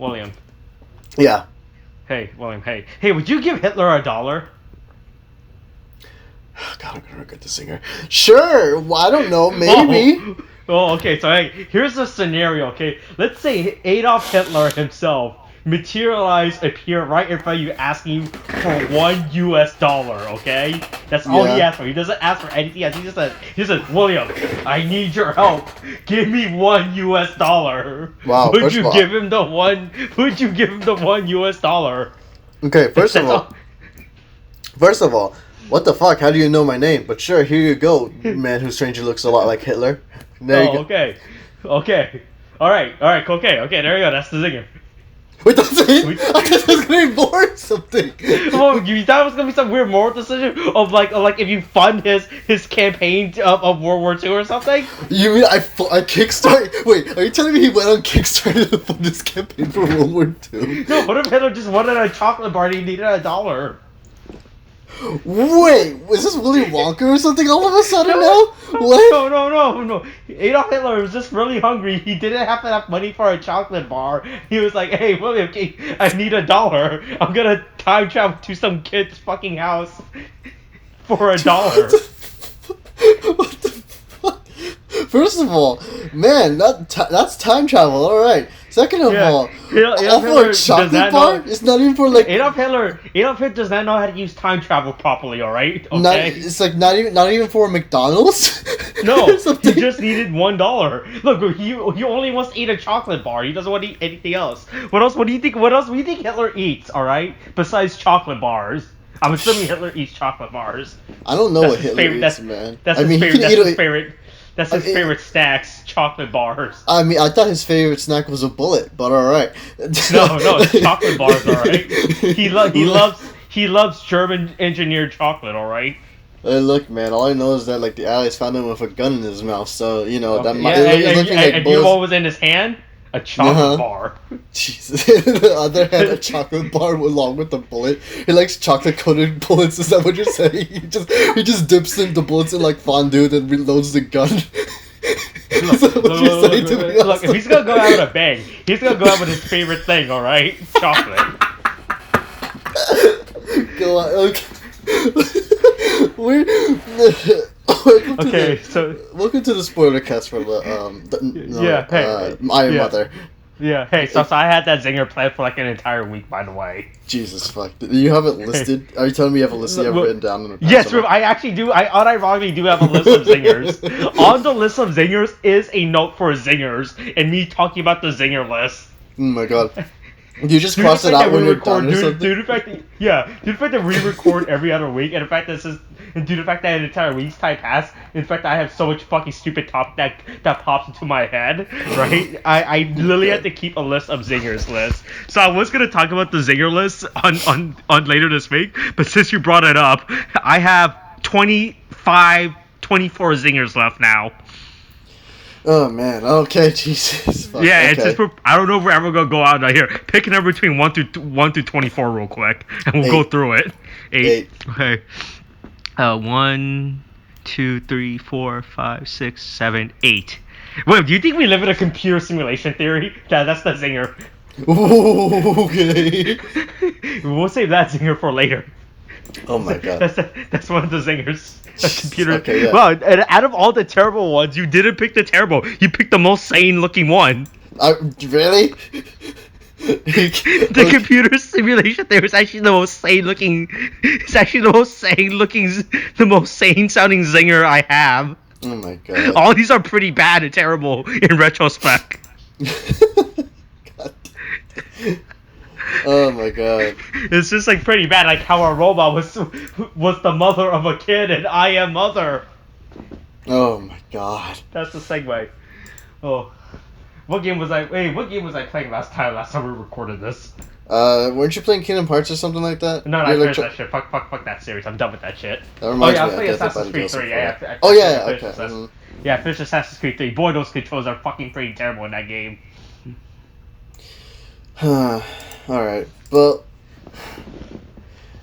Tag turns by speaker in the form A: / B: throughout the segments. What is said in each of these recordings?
A: William.
B: Yeah.
A: Hey, William. Hey, would you give Hitler $1?
B: God, I'm gonna regret the singer. Sure. Well, I don't know. Maybe.
A: Oh, okay. So hey, here's a scenario. Okay, let's say Adolf Hitler himself appear right in front of you, asking you for $1. Okay, that's all he asks for. He doesn't ask for anything else. He says, William, I need your help. Give me $1.
B: Wow.
A: Would you give him the one? Would you give him the $1?
B: Okay. First of all, what the fuck? How do you know my name? But sure, here you go, man who strangely looks a lot like Hitler. There you go.
A: Okay. Alright, okay, there you go, that's the zinger.
B: Wait, that's it? I thought it was gonna be more or something.
A: Oh, you thought it was gonna be some weird moral decision of like if you fund his campaign of World War II or something?
B: You mean I kickstarted? Wait, are you telling me he went on Kickstarter to fund his campaign for World War II?
A: No, what if Hitler just wanted a chocolate bar and he needed $1?
B: Wait, was this Willy Wonka or something all of a sudden now? What?
A: No. Adolf Hitler was just really hungry. He didn't have enough money for a chocolate bar. He was like, hey, William, I need $1. I'm gonna time travel to some kid's fucking house for $1.
B: What the fuck? First of all, man, that's time travel, alright. Second of all, for a chocolate bar? It's not even for like...
A: Adolf Hitler does not know how to use time travel properly, alright? Okay?
B: It's like not even for McDonald's?
A: No, he just needed $1. Look, he only wants to eat a chocolate bar. He doesn't want to eat anything else. What else do you think Hitler eats, alright? Besides chocolate bars. I'm assuming Hitler eats chocolate bars.
B: I don't know what Hitler eats, man.
A: That's his favorite. That's his favorite snacks, chocolate bars.
B: I mean, I thought his favorite snack was a bullet, but alright.
A: No, it's chocolate bars, alright? He loves German engineered chocolate, alright?
B: Hey, look, man, all I know is that, like, the Allies found him with a gun in his mouth, so, you know, that might...
A: And you know what was in his hand? A chocolate bar.
B: Jesus. The other hand, a chocolate bar along with the bullet. He likes chocolate-coated bullets, is that what you're saying? He just dips in the bullets in, like, fondue, then reloads the gun.
A: Look, if he's gonna go out with a bang, he's gonna go out with his favorite thing, alright? Chocolate.
B: Go on, okay. Welcome to the spoiler cast for Iron Mother.
A: Yeah, hey, so I had that zinger planned for like an entire week, by the way.
B: Jesus fuck. You have it listed? Are you telling me you have a list you have written down in the past?
A: Yes, I actually do. I unironically do have a list of zingers. On the list of zingers is a note for zingers, and me talking about the zinger list.
B: Oh my god. You just cross it out when you're done or something?
A: Due to the fact that we record every other week, and the fact that due to the fact that an entire week's time passed, in fact I have so much fucking stupid top that pops into my head, right? I literally had to keep a list of zingers list. So I was gonna talk about the zinger list on later this week, but since you brought it up, I have 24 zingers left now.
B: Oh man, okay, Jesus. Fuck.
A: Yeah,
B: okay.
A: It's just I don't know if we're ever gonna go out here. Pick a number between 1 through 24 real quick, and we'll go through it. 8. Okay. 1, 2, 3, 4, 5, 6, 7, 8. Wait, do you think we live in a computer simulation theory? That's the zinger.
B: Ooh, okay.
A: We'll save that zinger for later.
B: Oh my god.
A: That's one of the zingers. Computer.
B: Okay, yeah.
A: Well, and out of all the terrible ones, you didn't pick the terrible. You picked the most sane looking one.
B: Really?
A: The computer simulation there is actually the most sane looking. It's actually the most sane sounding zinger I have.
B: Oh my god.
A: All these are pretty bad and terrible in retrospect.
B: God. Oh my god.
A: It's just like pretty bad, like how a robot was the mother of a kid and I am mother.
B: Oh my god.
A: That's the segue. Oh. What game was I playing last time we recorded this?
B: Weren't you playing Kingdom Hearts or something like that?
A: No, I finished that shit. Fuck that series. I'm done with that shit.
B: That reminds me,
A: I was playing Assassin's Creed 3.
B: Okay.
A: Yeah, I finished Assassin's Creed 3. Boy, those controls are fucking pretty terrible in that game.
B: Alright, well,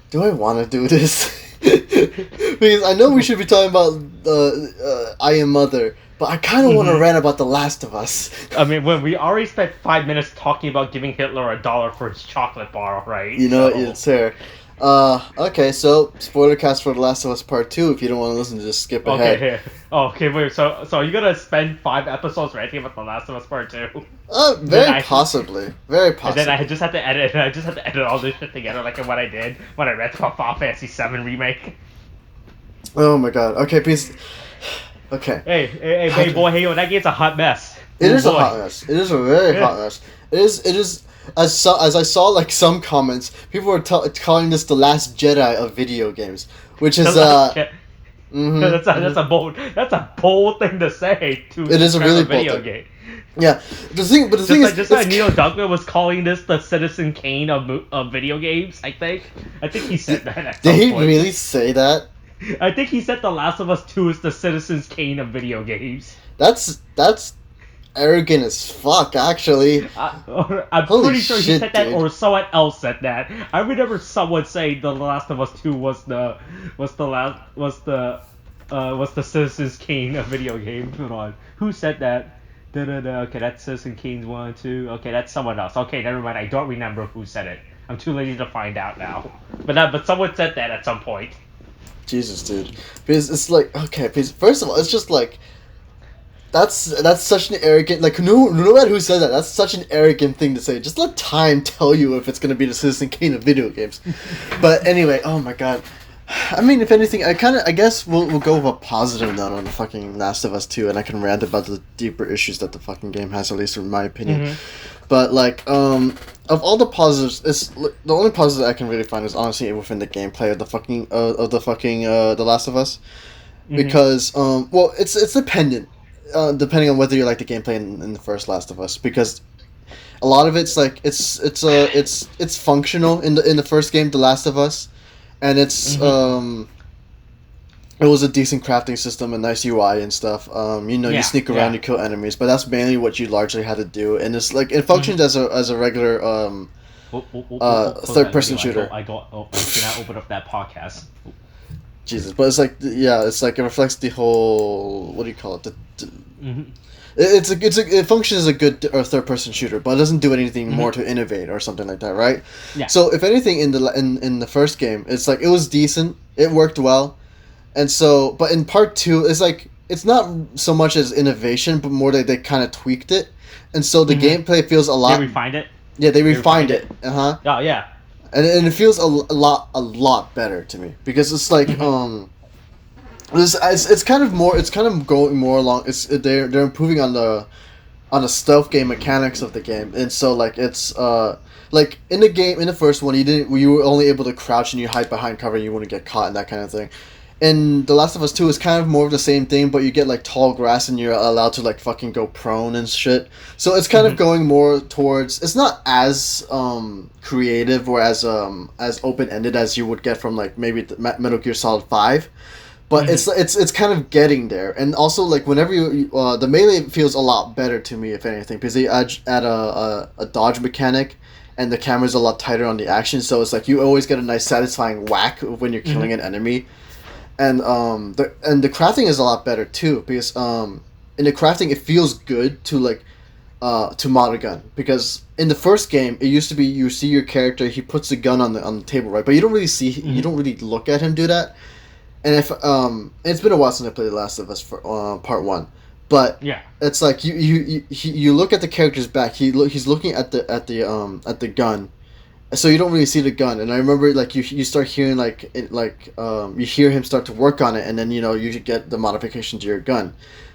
B: do I want to do this? Because I know we should be talking about I Am Mother, but I kind of want to rant about The Last of Us.
A: I mean, when we already spent 5 minutes talking about giving Hitler $1 for his chocolate bar, right?
B: You know, it's fair. Okay, so spoiler cast for The Last of Us Part 2. If you don't want to listen, just skip ahead.
A: Okay, here. Okay, wait. So are you gonna spend 5 episodes ranting about The Last of Us Part 2?
B: Very possibly. Very possibly.
A: And then I just had to edit. I just had to edit all this shit together, like what I did when I read about Final Fantasy VII remake.
B: Oh my god. Okay, please. Okay.
A: Hey, boy, hey, yo, that game's a hot mess.
B: It is a hot mess. It is a very hot mess. It is. As I saw, like, some comments, people were calling this the last Jedi of video games, which is
A: that's a bold thing to say.
B: It is a really bold
A: video
B: thing.
A: game.
B: Yeah, the thing is,
A: just like Neil Druckmann was calling this the Citizen Kane of video games. I think he said that. At
B: Did he
A: point.
B: really say that?
A: I think he said The Last of Us 2 is the Citizen Kane of video games.
B: That's arrogant as fuck, actually.
A: I'm
B: Holy
A: pretty sure he
B: shit,
A: said that,
B: dude.
A: or someone else said that. I remember someone saying The Last of Us 2 was the Citizen Kane of video games. Hold on, who said that? Okay, that's Citizen Kane's 1, 2. Okay, that's someone else. Okay, never mind. I don't remember who said it. I'm too lazy to find out now. But someone said that at some point.
B: Jesus, dude. Because it's like, okay, because first of all, it's just like, that's such an arrogant, like, no matter who said that, that's such an arrogant thing to say. Just let time tell you if it's going to be the Citizen Kane of video games. But anyway, oh my god. I mean, if anything, I guess we'll go with a positive note on the fucking Last of Us 2, and I can rant about the deeper issues that the fucking game has, at least in my opinion. But, like, of all the positives, the only positive I can really find is honestly within the gameplay of the The Last of Us. Because, well, it's dependent. Depending on whether you like the gameplay in the first Last of Us, because a lot of it's like it's functional in the first game, The Last of Us, and it's it was a decent crafting system, a nice UI and stuff. You sneak around, you kill enemies, but that's mainly what you largely had to do, and it's like it functions as a regular third person shooter.
A: I cannot open up that podcast.
B: Jesus, but it's like it reflects the whole, what do you call it? It functions as a good third person shooter, but it doesn't do anything more to innovate or something like that, right?
A: Yeah.
B: So if anything, in the first game, it's like it was decent, it worked well, and so but in part 2, it's like it's not so much as innovation, but more that they kind of tweaked it, and so the gameplay feels a lot.
A: They refined it.
B: Yeah, they refined it. Oh
A: yeah.
B: And it feels a lot better to me, because it's like it's kind of going more along. They're improving on the stealth game mechanics of the game, and so like it's like in the first one you were only able to crouch and you hide behind cover and you wouldn't get caught and that kind of thing. In The Last of Us 2, it's kind of more of the same thing, but you get like tall grass and you're allowed to like fucking go prone and shit. So it's kind of going more towards. It's not as creative or as open ended as you would get from like maybe Metal Gear Solid 5, but it's kind of getting there. And also like whenever you the melee feels a lot better to me, if anything, because they add a dodge mechanic. And the camera's a lot tighter on the action, so it's like you always get a nice satisfying whack when you're killing an enemy. And the crafting is a lot better too, because in the crafting it feels good to like to mod a gun, because in the first game it used to be you see your character, he puts the gun on the table, right, but you don't really see you don't really look at him do that. And if it's been a while since I played The Last of Us for part 1, but
A: yeah,
B: it's like you look at the character's back, he's looking at the gun. So you don't really see the gun, and I remember like you start hearing you hear him start to work on it, and then you get the modification to your gun,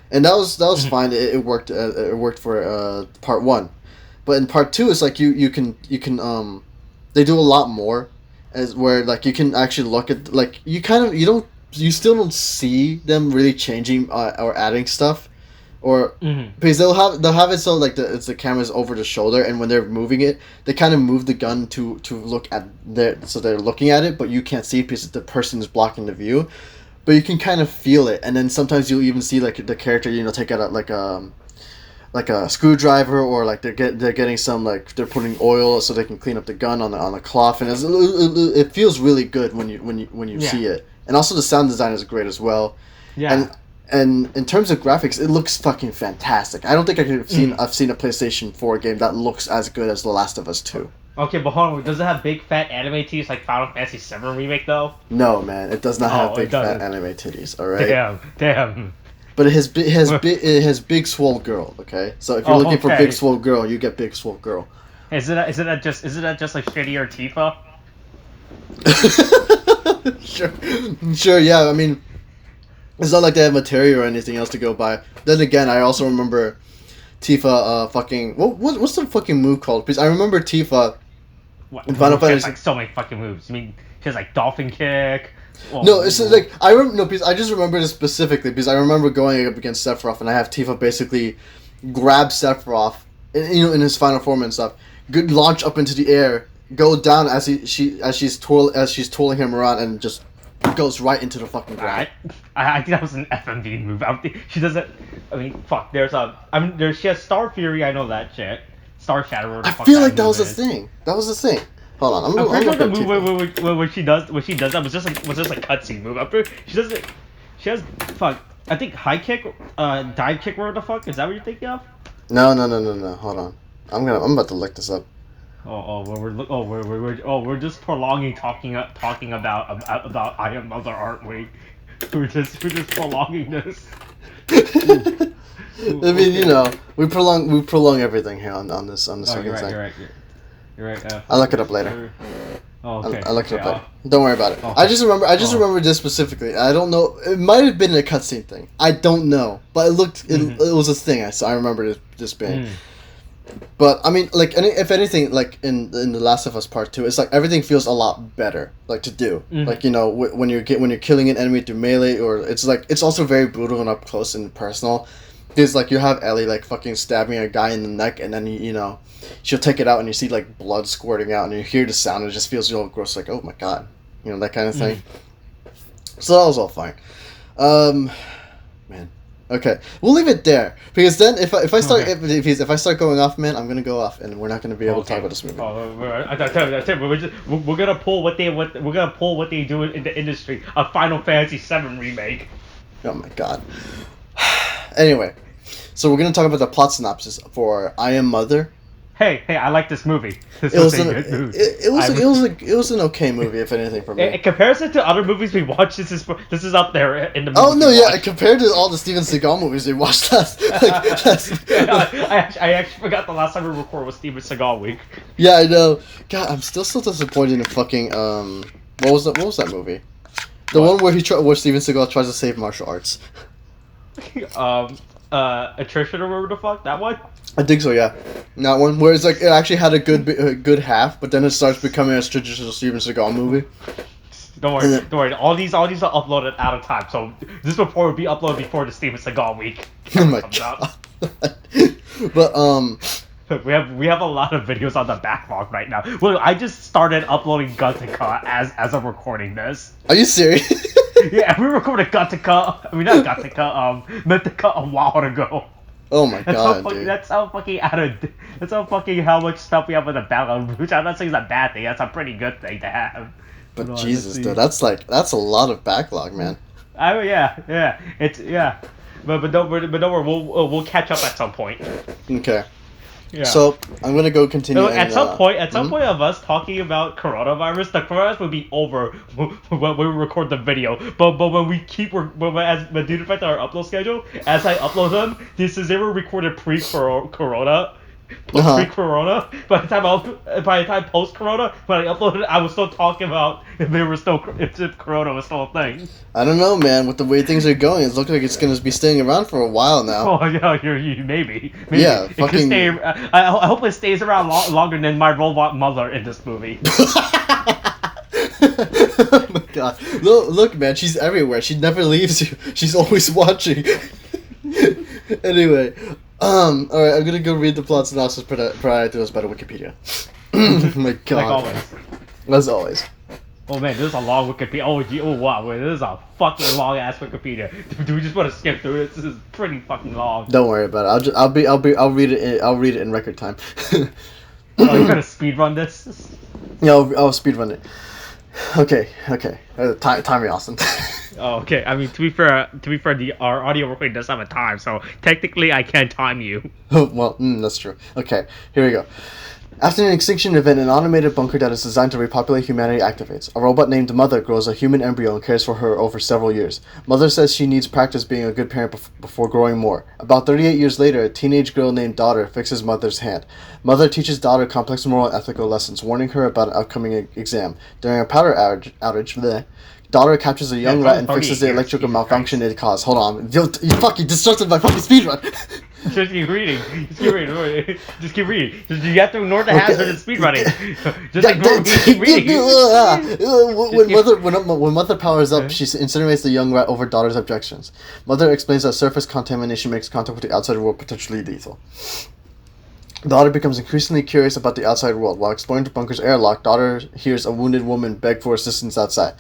B: and that was fine. It worked. It worked for part 1, but in part 2, it's like you can they do a lot more, as where like you can actually look at like you still don't see them really changing or adding stuff. Or because they'll have it so like the camera's over the shoulder, and when they're moving it, they kind of move the gun to look at so they're looking at it, but you can't see it because the person is blocking the view, but you can kind of feel it. And then sometimes you'll even see like the character take out like a screwdriver, or like they're getting some like they're putting oil so they can clean up the gun on the cloth, and it feels really good when you see it. and also the sound design is great as well.
A: Yeah.
B: And in terms of graphics, it looks fucking fantastic. I don't think I've seen a PlayStation 4 game that looks as good as The Last of Us 2.
A: Okay, but hold on. Does it have big fat anime titties like Final Fantasy VII Remake though?
B: No, man, it does not have
A: Oh,
B: big
A: it doesn't.
B: fat anime titties. All right.
A: Damn.
B: But it has big swole girl. Okay, so if you're looking for big swole girl, you get big swole girl.
A: Is it just like shittier Tifa?
B: Sure, yeah. I mean, it's not like they have materia or anything else to go by. Then again, I also remember Tifa fucking what's the fucking move called? Because I remember Tifa in Final Fantasy.
A: She has like so many fucking moves. I mean, she has like dolphin kick.
B: No, it's like I remember. No, because I just remember this specifically because I remember going up against Sephiroth and I have Tifa basically grab Sephiroth, in his final form and stuff. Good launch up into the air, go down as she's twirling him around and just goes right into the fucking ground.
A: I think that was an FMV move. I don't think she doesn't. I mean, fuck. She has Star Fury. I know that shit. Star Shadow.
B: I feel like that was the thing. That was the thing. Hold on,
A: I'm pretty sure the move when she does that was just a cutscene move. I'm pretty, she has fuck. I think high kick, dive kick. Where the fuck is that? What you're thinking of?
B: No. Hold on. I'm about to look this up.
A: We're just prolonging talking about I Am Mother, aren't we? We're just prolonging this.
B: I mean, we prolong everything here on this fucking thing.
A: You're right.
B: I'll look it up later.
A: Oh, okay.
B: I'll look it up later. Don't worry about it.
A: Okay.
B: I just remember this specifically. I don't know. It might have been a cutscene thing. I don't know, but it was a thing. I remember this being. But I mean, like, if anything, like in The Last of Us Part 2, it's like everything feels a lot better, like to do. Like when you're killing an enemy through melee, or it's also very brutal and up close and personal. Because like you have Ellie like fucking stabbing a guy in the neck, and then she'll take it out, and you see like blood squirting out, and you hear the sound, and it just feels real gross, like, oh my god, that kind of thing. So that was all fine. Man. Okay, we'll leave it there because then if I start going off, man, I'm gonna go off, and we're not gonna be able to talk about this movie.
A: We're gonna pull what they do in the industry, a Final Fantasy VII remake.
B: Oh my god. Anyway, so we're gonna talk about the plot synopsis for I Am Mother.
A: Hey, I like this movie. This was a good movie.
B: It was an okay movie, if anything, for me.
A: In comparison to other movies we watched, this is up there in the movie.
B: Oh no, yeah, compared to all the Steven Seagal movies we watched last.
A: I actually forgot the last time we recorded was Steven Seagal week.
B: Yeah, I know. God, I'm still so disappointed in fucking what was that movie? The one where Steven Seagal tries to save martial arts.
A: Attrition or whatever the fuck, that one?
B: I think so, yeah. That one where it's like it actually had a good half, but then it starts becoming a traditional Steven Seagal movie.
A: Don't worry. All these are uploaded out of time, so this report will be uploaded before the Steven Seagal week.
B: Oh my god. But
A: we have a lot of videos on the backlog right now. Well, I just started uploading Gattaca as I'm recording this.
B: Are you serious?
A: Yeah, we recorded Gattaca. I mean, not Gattaca. Mythica a while ago.
B: Oh my god, dude.
A: That's how fucking how much stuff we have in the backlog. Which I'm not saying is a bad thing. That's a pretty good thing to have.
B: But Jesus, dude, that's a lot of backlog, man.
A: Oh yeah. But don't worry. We'll catch up at some point.
B: Okay.
A: Yeah.
B: So I'm gonna go continue.
A: At some point of us talking about coronavirus, the coronavirus will be over when we record the video. But when we due to the fact that our upload schedule, as I upload them, they were recorded pre-corona. Pre-corona. By the time post-corona, when I uploaded it, I was still talking about if corona was still a thing.
B: I don't know, man. With the way things are going, it looks like it's gonna be staying around for a while now.
A: Oh yeah, maybe.
B: Yeah,
A: it could stay. I hope it stays around longer than my robot mother in this movie.
B: Oh my god! Look, man, she's everywhere. She never leaves you. She's always watching. Anyway. Alright, I'm gonna go read the plot synopsis prior to us by the Wikipedia. Oh my god.
A: Like always.
B: As always.
A: Oh man, this is a long Wikipedia. Oh wow, wait, this is a fucking long ass Wikipedia. Do we just want to skip through it? This is pretty fucking long.
B: Don't worry about it. I'll read it in record time.
A: Oh, you're gonna speedrun this?
B: Yeah, I'll speedrun it. Okay. Time me, Austin.
A: Oh, okay. I mean, to be fair, our audio recording does have a time, so technically I can time you.
B: Well, that's true. Okay, here we go. After an extinction event, an automated bunker that is designed to repopulate humanity activates. A robot named Mother grows a human embryo and cares for her over several years. Mother says she needs practice being a good parent before growing more. About 38 years later, a teenage girl named Daughter fixes Mother's hand. Mother teaches Daughter complex moral and ethical lessons, warning her about an upcoming exam. During a power outage, Daughter captures a young rat and fixes the electrical malfunction it caused. Hold on. You fucking disrupted my fucking speedrun.
A: Just keep reading. Just keep reading. You have to ignore the hazard of speedrunning. Just keep reading.
B: When Mother powers up, she incinerates the young rat over Daughter's objections. Mother explains that surface contamination makes contact with the outside world potentially lethal. Daughter becomes increasingly curious about the outside world. While exploring the bunker's airlock, Daughter hears a wounded woman beg for assistance outside.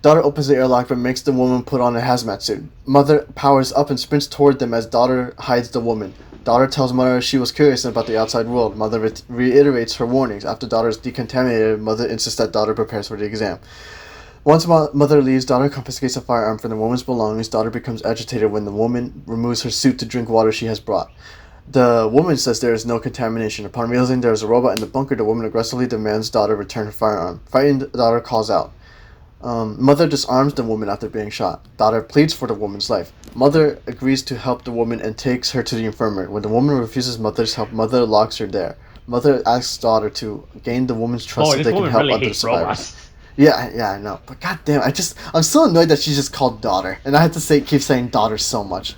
B: Daughter opens the airlock but makes the woman put on a hazmat suit. Mother powers up and sprints toward them as Daughter hides the woman. Daughter tells Mother she was curious about the outside world. Mother reiterates her warnings. After Daughter is decontaminated, Mother insists that Daughter prepares for the exam. Once Mother leaves, Daughter confiscates a firearm from the woman's belongings. Daughter becomes agitated when the woman removes her suit to drink water she has brought. The woman says there is no contamination. Upon realizing there is a robot in the bunker, the woman aggressively demands Daughter return her firearm. Frightened, Daughter calls out. Mother disarms the woman after being shot. Daughter pleads for the woman's life. Mother agrees to help the woman and takes her to the infirmary. When the woman refuses Mother's help, Mother locks her there. Mother asks Daughter to gain the woman's trust so they can help other survivors. Yeah, I know. But goddamn, I'm so annoyed that she's just called Daughter, and I have to keep saying Daughter so much.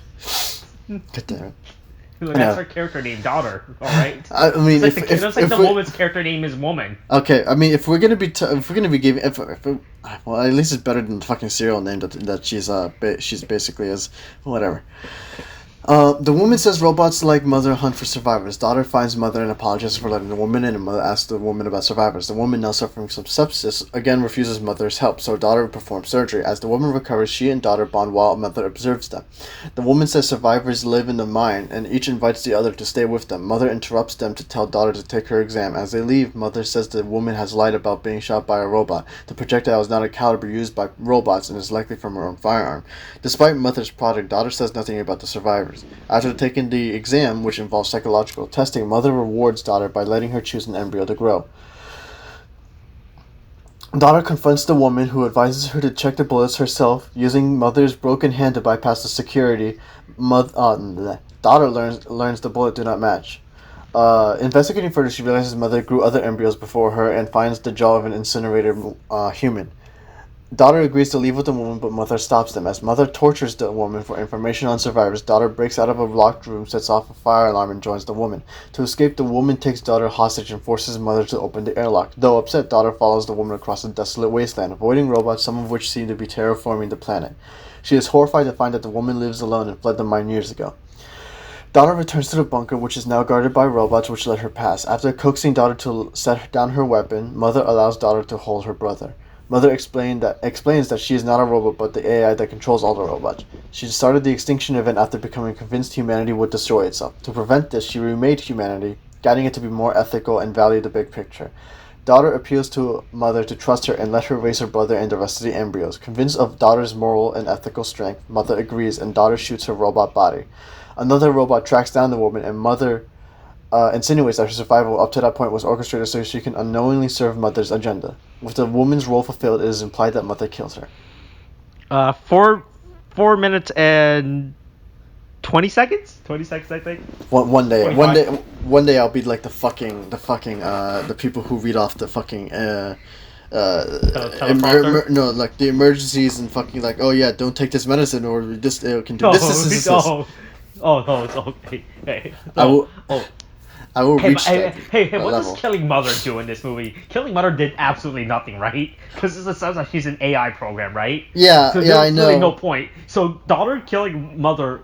B: God damn it.
A: That's her character name, Daughter. All right.
B: I mean,
A: it's like the woman's character name is Woman.
B: Okay, I mean, if we're gonna be giving, well, at least it's better than the fucking serial name that she's basically is, whatever. The woman says robots like Mother hunt for survivors. Daughter finds Mother and apologizes for letting the woman in, and Mother asks the woman about survivors. The woman, now suffering from sepsis, again refuses Mother's help, so Daughter performs surgery. As the woman recovers, she and Daughter bond while Mother observes them. The woman says survivors live in the mine, and each invites the other to stay with them. Mother interrupts them to tell Daughter to take her exam. As they leave, Mother says the woman has lied about being shot by a robot. The projectile is not a caliber used by robots and is likely from her own firearm. Despite Mother's prodigy, Daughter says nothing about the survivors. After taking the exam, which involves psychological testing, Mother rewards Daughter by letting her choose an embryo to grow. Daughter confronts the woman, who advises her to check the bullets herself, using Mother's broken hand to bypass the security. Daughter learns the bullet do not match. Investigating further, she realizes Mother grew other embryos before her and finds the jaw of an incinerated human. Daughter agrees to leave with the woman, but Mother stops them. As Mother tortures the woman for information on survivors, Daughter breaks out of a locked room, sets off a fire alarm, and joins the woman. To escape, the woman takes Daughter hostage and forces Mother to open the airlock. Though upset, Daughter follows the woman across a desolate wasteland, avoiding robots, some of which seem to be terraforming the planet. She is horrified to find that the woman lives alone and fled the mine years ago. Daughter returns to the bunker, which is now guarded by robots which let her pass. After coaxing Daughter to set down her weapon, Mother allows Daughter to hold her brother. Mother explains that she is not a robot but the AI that controls all the robots. She started the extinction event after becoming convinced humanity would destroy itself. To prevent this, she remade humanity, guiding it to be more ethical and value the big picture. Daughter appeals to Mother to trust her and let her raise her brother and the rest of the embryos. Convinced of Daughter's moral and ethical strength, Mother agrees and Daughter shoots her robot body. Another robot tracks down the woman and Mother insinuates that her survival up to that point was orchestrated so she can unknowingly serve Mother's agenda. With the woman's role fulfilled, it is implied that Mother kills her.
A: 4 minutes and 20 seconds? 20 seconds, I think.
B: One day I'll be like the people who read off the fucking like the emergencies and fucking like, oh yeah, don't take this medicine or this it can do this.
A: Oh no, it's okay. Hey,
B: I will reach that.
A: Hey, what does Killing Mother do in this movie? Killing Mother did absolutely nothing, right? Because it sounds like she's an AI program, right?
B: Yeah,
A: so
B: I know.
A: Really no point. So Daughter killing Mother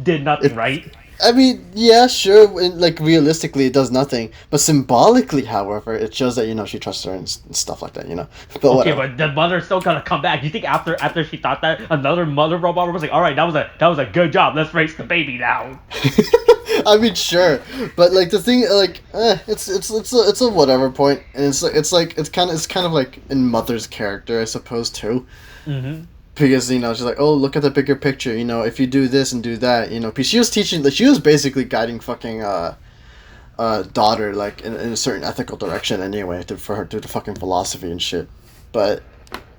A: did nothing, right?
B: I mean, yeah, sure. Like realistically, it does nothing. But symbolically, however, it shows that she trusts her and stuff like that. But
A: okay,
B: whatever.
A: But the mother's still gonna come back. You think after she thought that, another mother robot was like, all right, that was a good job. Let's raise the baby now.
B: I mean, sure, but like the thing, like, it's a whatever point, and it's kind of like in Mother's character, I suppose too, because she's like, oh, look at the bigger picture, if you do this and do that, because she was teaching, like, she was basically guiding fucking daughter like in a certain ethical direction anyway, for her through the fucking philosophy and shit, but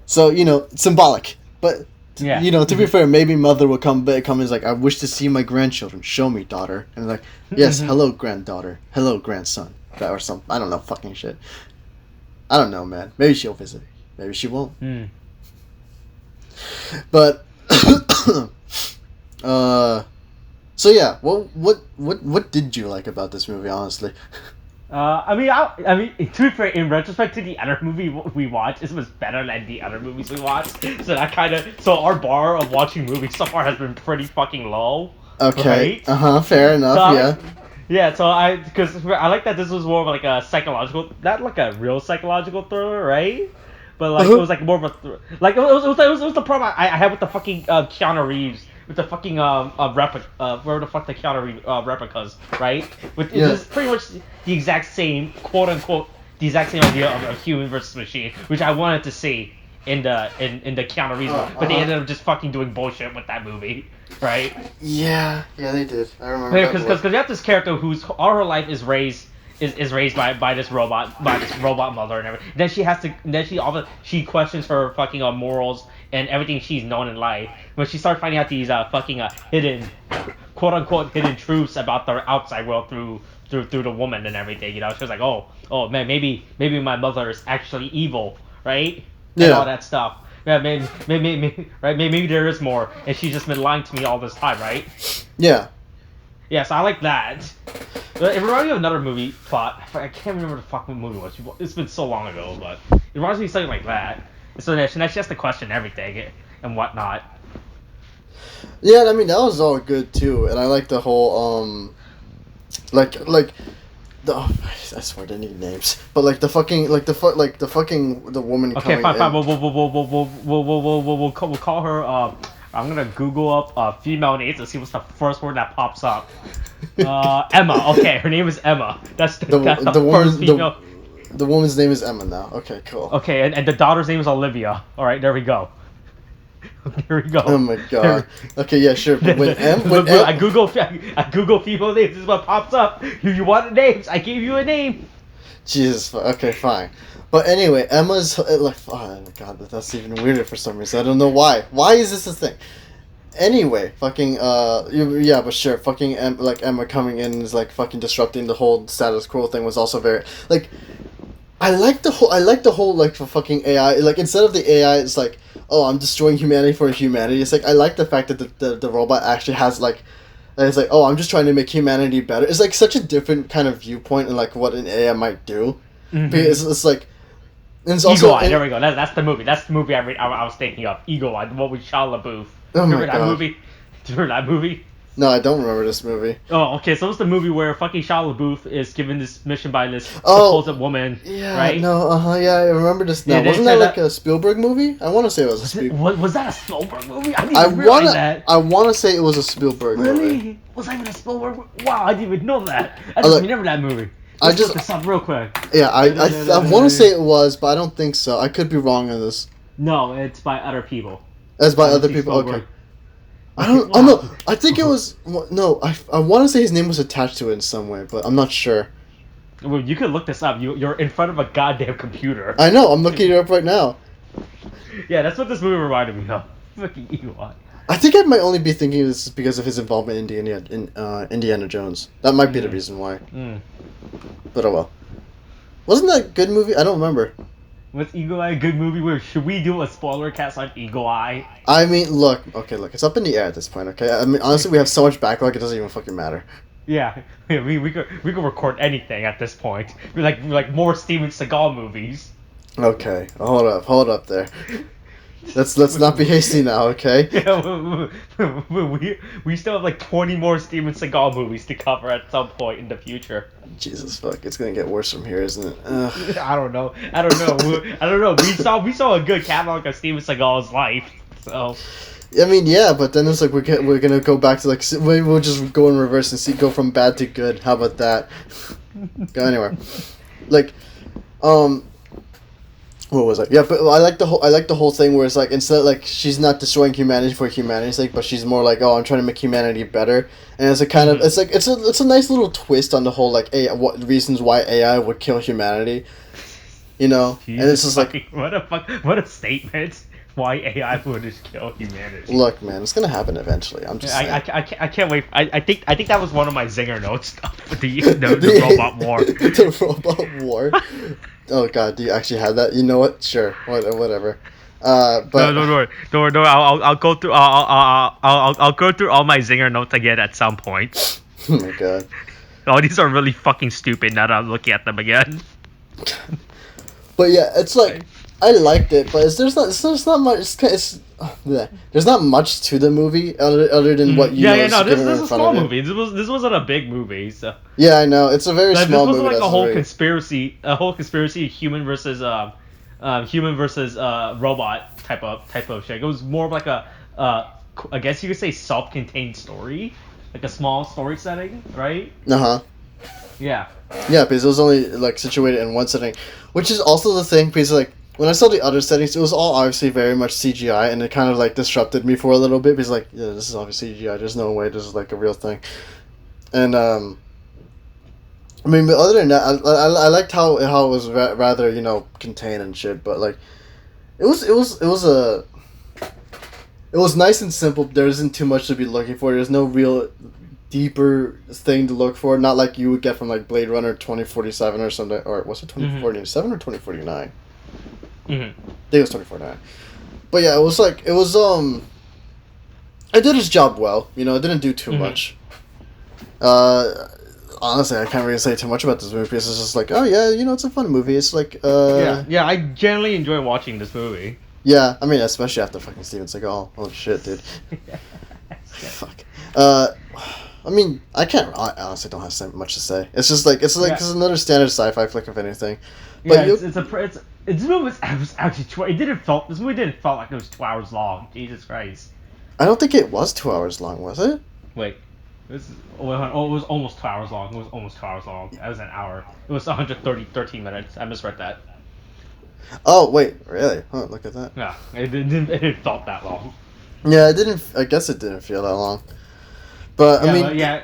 B: so symbolic, but.
A: Yeah.
B: To be fair, maybe Mother will come and is like, I wish to see my grandchildren. Show me, daughter. And like, yes, hello, granddaughter. Hello, grandson. That or something. I don't know, fucking shit. I don't know, man. Maybe she'll visit. Maybe she won't. But, so yeah, what did you like about this movie, honestly?
A: I mean, to be fair, in retrospect to the other movie we watched, this was better than the other movies we watched. So our bar of watching movies so far has been pretty fucking low.
B: Okay.
A: Right?
B: Fair enough. Yeah.
A: Yeah. So because I like that this was more of like a psychological, not like a real psychological thriller, right? But like it was like more of a like it was the problem I had with the fucking Keanu Reeves. With the fucking replica, where the fuck the Keanu Reeves replicas, right? It's pretty much the exact same, quote unquote, the exact same idea of a human versus machine, which I wanted to see in the Keanu Reeves one, but they ended up just fucking doing bullshit with that movie, right?
B: Yeah, they did. I remember.
A: Because you have this character who's all her life is raised by this robot mother and everything. She questions her fucking morals and everything she's known in life. When she starts finding out these fucking hidden, quote unquote, hidden truths about the outside world through the woman and everything, she was like, oh man, maybe my mother is actually evil, right? And all that stuff. Yeah, maybe right? Maybe there is more, and she's just been lying to me all this time, right?
B: Yeah.
A: Yeah, so I like that. It reminds me of another movie plot. I can't remember the fucking movie was. It's been so long ago, but it reminds me of something like that. So then she has to question everything and whatnot.
B: Yeah, I mean that was all good too, and I like the whole I swear I didn't need names, but like the fucking the woman.
A: Okay,
B: coming
A: fine.
B: in.
A: We'll call her. I'm gonna Google up female names and see what's the first word that pops up. Emma. Okay, her name is Emma. That's the first female.
B: The woman's name is Emma now. Okay, cool.
A: Okay, and the daughter's name is Olivia. All right, there we go. There we go.
B: Oh my god. Okay, yeah, sure. But
A: I Google female names. This is what pops up. You wanted names? I gave you a name.
B: Jesus. Okay, fine. But anyway, Emma's like, oh my god, that's even weirder for some reason. I don't know why. Why is this a thing? Anyway, fucking yeah, but sure, fucking Emma coming in is like fucking disrupting the whole status quo thing was also very like. I like the whole like for fucking AI, like instead of the AI it's like, oh, I'm destroying humanity for humanity. It's like I like the fact that the robot actually has like, and it's like, oh, I'm just trying to make humanity better. It's like such a different kind of viewpoint and like what an AI might do. Because it's like, and it's also
A: Eagle Eye. There we go. That's the movie. That's the movie I was thinking of. Eagle Eye. What with Shia LaBeouf.
B: Oh my
A: Remember that
B: god.
A: movie? Do you remember that movie?
B: No, I don't remember this movie.
A: Oh, okay. So it's the movie where fucking Shia LaBeouf is given this mission by this supposed woman,
B: yeah,
A: right?
B: No, yeah, I remember this now.
A: Yeah,
B: Wasn't that like a Spielberg movie? I want to say it was a Spielberg.
A: Was that a Spielberg movie? I didn't even realize that.
B: I want to say it was a Spielberg movie.
A: Really? Was that even a Spielberg? Wow, I didn't even know that. I just remember that movie. Let's look this up real quick.
B: Yeah, I want to say it was, but I don't think so. I could be wrong on this.
A: No, it's by other people.
B: It's by other people. Okay. I don't. Oh no! I think it was. No, I want to say his name was attached to it in some way, but I'm not sure.
A: Well, you could look this up. You're in front of a goddamn computer.
B: I know. I'm looking it up right now.
A: Yeah, that's what this movie reminded me of. Fucking Eagle Eye.
B: I think I might only be thinking this is because of his involvement in Indiana Jones. That might be the reason why. But oh well. Wasn't that a good movie? I don't remember.
A: Was Eagle Eye a good movie? Where should we do a spoiler cast on Eagle Eye?
B: I mean, look, it's up in the air at this point, okay? I mean, honestly, we have so much backlog, it doesn't even fucking matter.
A: Yeah, we could record anything at this point. We like more Steven Seagal movies.
B: Okay, hold up there. Let's not be hasty now, okay?
A: Yeah, we still have like 20 more Steven Seagal movies to cover at some point in the future.
B: Jesus fuck, it's gonna get worse from here, isn't it? Ugh.
A: I don't know. We saw a good catalog of Steven Seagal's life, so.
B: I mean, yeah, but then it's like we're gonna go back to like we'll just go in reverse and go from bad to good. How about that? Go anywhere. Like, what was it? Yeah, but I like the whole thing where it's like instead like she's not destroying humanity for humanity's sake, but she's more like, oh, I'm trying to make humanity better, and it's a kind of it's a nice little twist on the whole like what reasons why AI would kill humanity, you know?
A: Jesus,
B: and it's just like
A: what a statement. Why AI would just kill humanity?
B: Look, man, it's gonna happen eventually. I'm just saying.
A: I can't wait. I think that was one of my zinger notes. The robot war.
B: The robot war. Oh god, do you actually have that? You know what? Sure, whatever. But
A: no, don't worry. I'll go through. I'll go through all my zinger notes again at some point.
B: Oh my god.
A: Oh, these are really fucking stupid. Now that I'm looking at them again.
B: But yeah, it's like I liked it, but there's not much. There's not much to the movie other than what you.
A: This is a small movie. This wasn't a big movie, so.
B: Yeah, I know it's a very small movie.
A: This wasn't like a whole conspiracy, human versus robot type of shit. It was more of like I guess you could say self-contained story, like a small story setting, right? Yeah.
B: Yeah, because it was only like situated in one setting, which is also the thing. Because like when I saw the other settings, it was all obviously very much CGI, and it kind of like disrupted me for a little bit. Because like, yeah, this is obviously CGI. There's no way this is like a real thing. And I mean, but other than that, I liked how it was rather contained and shit. But like, it was nice and simple. There isn't too much to be looking for. There's no real deeper thing to look for, not like you would get from like Blade Runner 2047 or something, or was it 2047 or 2049? I think it was 2049. But yeah, it did its job well. It didn't do too much. Honestly, I can't really say too much about this movie because it's just like, oh yeah, it's a fun movie. It's like
A: yeah, I generally enjoy watching this movie.
B: Yeah, I mean, especially after fucking Steven Seagal. Oh shit, dude. Fuck. I mean, I honestly don't have much to say. It's just like it's another standard sci-fi flick of anything. But
A: yeah, this movie was actually this movie didn't felt like it was 2 hours long. Jesus Christ.
B: I don't think it was 2 hours long, was it?
A: Wait, it was almost 2 hours long. It was almost 2 hours long. That was an hour. It was 13 minutes. I misread that.
B: Oh wait, really? Huh, look at that.
A: Yeah, it didn't felt that long.
B: Yeah, it didn't. I guess it didn't feel that long. But
A: yeah,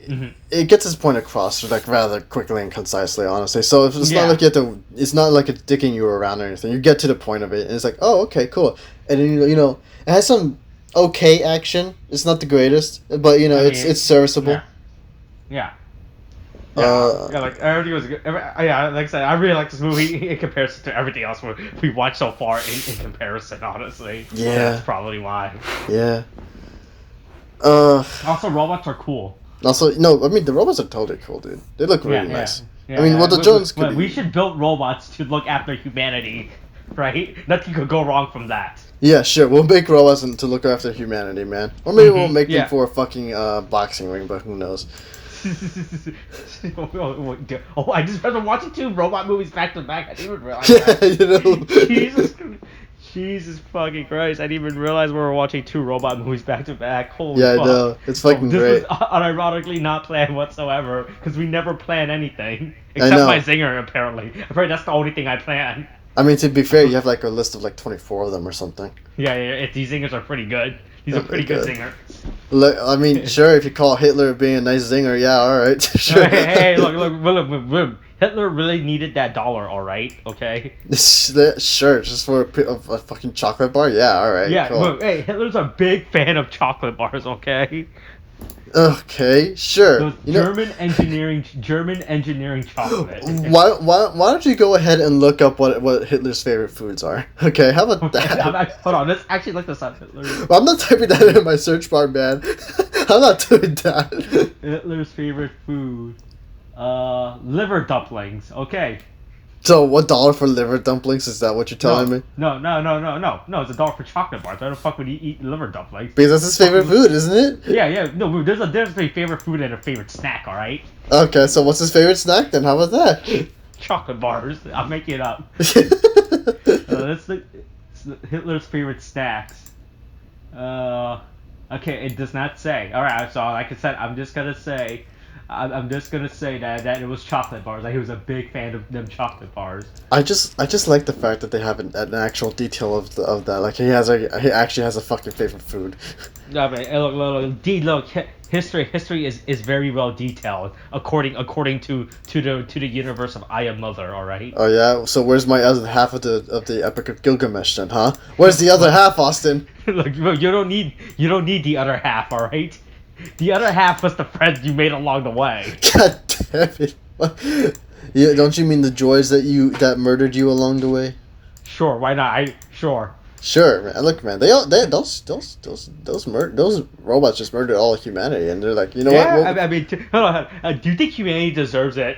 B: I mean, it gets its point across like rather quickly and concisely, honestly. So if it's not like you have to, it's not like it's dicking you around or anything. You get to the point of it, and it's like, oh, okay, cool. And then it has some okay action. It's not the greatest, but it's serviceable.
A: Yeah. Like everything was good. Like I said, I really like this movie in comparison to everything else we watched so far. In comparison, honestly, that's probably why.
B: Yeah.
A: Also, robots are cool.
B: Also, no, I mean the robots are totally cool, dude. They look really nice.
A: Yeah,
B: I mean, well, the Jones could.
A: We should build robots to look after humanity, right? Nothing could go wrong from that.
B: Yeah, sure. We'll make robots to look after humanity, man. Or maybe we'll make them for a fucking boxing ring, but who knows?
A: I just started watching 2 robot movies back to back. I didn't even realize that. Jesus fucking Christ! I didn't even realize we were watching 2 robot movies back to back. Holy fuck.
B: I know. It's fucking great.
A: This was unironically not planned whatsoever because we never plan anything except my zinger. Apparently, that's the only thing I plan.
B: I mean, to be fair, you have like a list of like 24 of them or something.
A: Yeah. These zingers are pretty good. These are pretty good zingers.
B: Look, I mean, sure, if you call Hitler being a nice zinger, yeah, all right, sure.
A: Hey, look. Hitler really needed that dollar, all right? Okay.
B: Sure, just for a fucking chocolate bar, yeah, all right.
A: Yeah,
B: cool.
A: Look, hey, Hitler's a big fan of chocolate bars, okay?
B: Okay, sure.
A: Those German engineering chocolate.
B: Why don't you go ahead and look up what Hitler's favorite foods are? Okay, how about that?
A: Hold on, let's actually look this up. Hitler.
B: I'm not typing that in my search bar, man. I'm not doing that.
A: Hitler's favorite food, liver dumplings. Okay.
B: So $1 for liver dumplings? Is that what you're telling me?
A: No. It's $1 for chocolate bars. Why the fuck would he eat liver dumplings?
B: Because that's his favorite food, isn't it?
A: Yeah. No, there's a difference between favorite food and a favorite snack. All right.
B: Okay, so what's his favorite snack then? How about that?
A: Chocolate bars. I'm making it up. That's Hitler's favorite snacks. Okay, it does not say. All right, so like I said, I'm just gonna say, I'm just gonna say that it was chocolate bars. Like he was a big fan of them chocolate bars.
B: I just like the fact that they have an actual detail of that. Like he actually has a fucking favorite food.
A: No, but history is very well detailed according to the universe of I Am Mother. All right.
B: Oh yeah. So where's my other half of the Epic of Gilgamesh then, huh? Where's the other half, Austin?
A: Look, you don't need the other half. All right. The other half was the friends you made along the way.
B: God damn it! What? Yeah, don't you mean the joys that murdered you along the way?
A: Sure, why not? Sure.
B: Sure, man. Look, man. Those robots just murdered all of humanity, and they're like, you know
A: Yeah,
B: what?
A: I mean, hold on. Do you think humanity deserves it?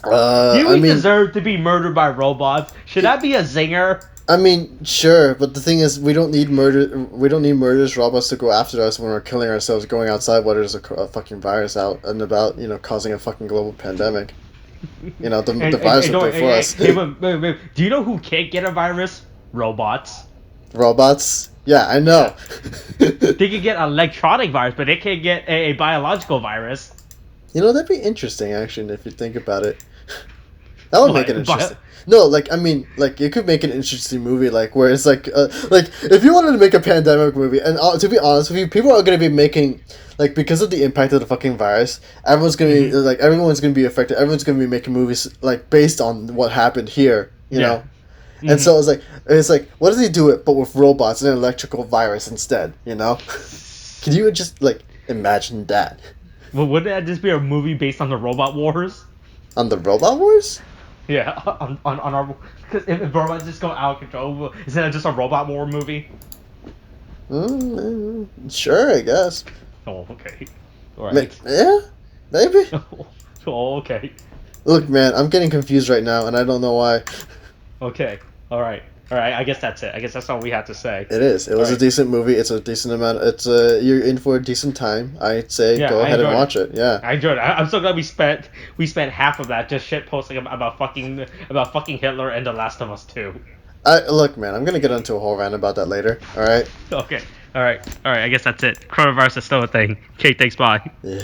A: Do
B: I
A: we
B: mean,
A: deserve to be murdered by robots? Should that be a zinger?
B: I mean, sure, but the thing is, we don't need murderous robots to go after us when we're killing ourselves, going outside while there's a fucking virus out and about, causing a fucking global pandemic. The virus
A: And
B: will do it for us.
A: hey, wait. Do you know who can't get a virus? Robots.
B: Robots? Yeah, I know.
A: They can get an electronic virus, but they can't get a biological virus.
B: That'd be interesting, actually, if you think about it. That would make it interesting. No, like, I mean, like, you could make an interesting movie, like, where it's like if you wanted to make a pandemic movie, and to be honest with you, people are going to be making, like, because of the impact of the fucking virus, everyone's going to be, like, everyone's going to be affected, everyone's going to be making movies, like, based on what happened here, you know? Mm-hmm. And so it's like, what does he do it, but with robots and an electrical virus instead, you know? Can you just, like, imagine that?
A: Well, wouldn't that just be a movie based on the robot wars?
B: On the Robot Wars?
A: Yeah, on our, because if robots just go out of control, isn't that just a robot war movie?
B: Sure, I guess.
A: Oh, okay. All right.
B: Yeah, maybe.
A: Oh, okay.
B: Look, man, I'm getting confused right now, and I don't know why.
A: Okay. All right. I guess that's it. I guess that's all we have to say.
B: It is. It was a decent movie. It's a decent amount. You're in for a decent time. I'd say go ahead and watch it. Yeah.
A: I enjoyed it. I'm so glad we spent half of that just shit posting about fucking Hitler and The Last of Us 2.
B: Look, man, I'm gonna get into a whole rant about that later. All right.
A: Okay. All right. I guess that's it. Coronavirus is still a thing. Okay. Thanks. Bye.
B: Yeah.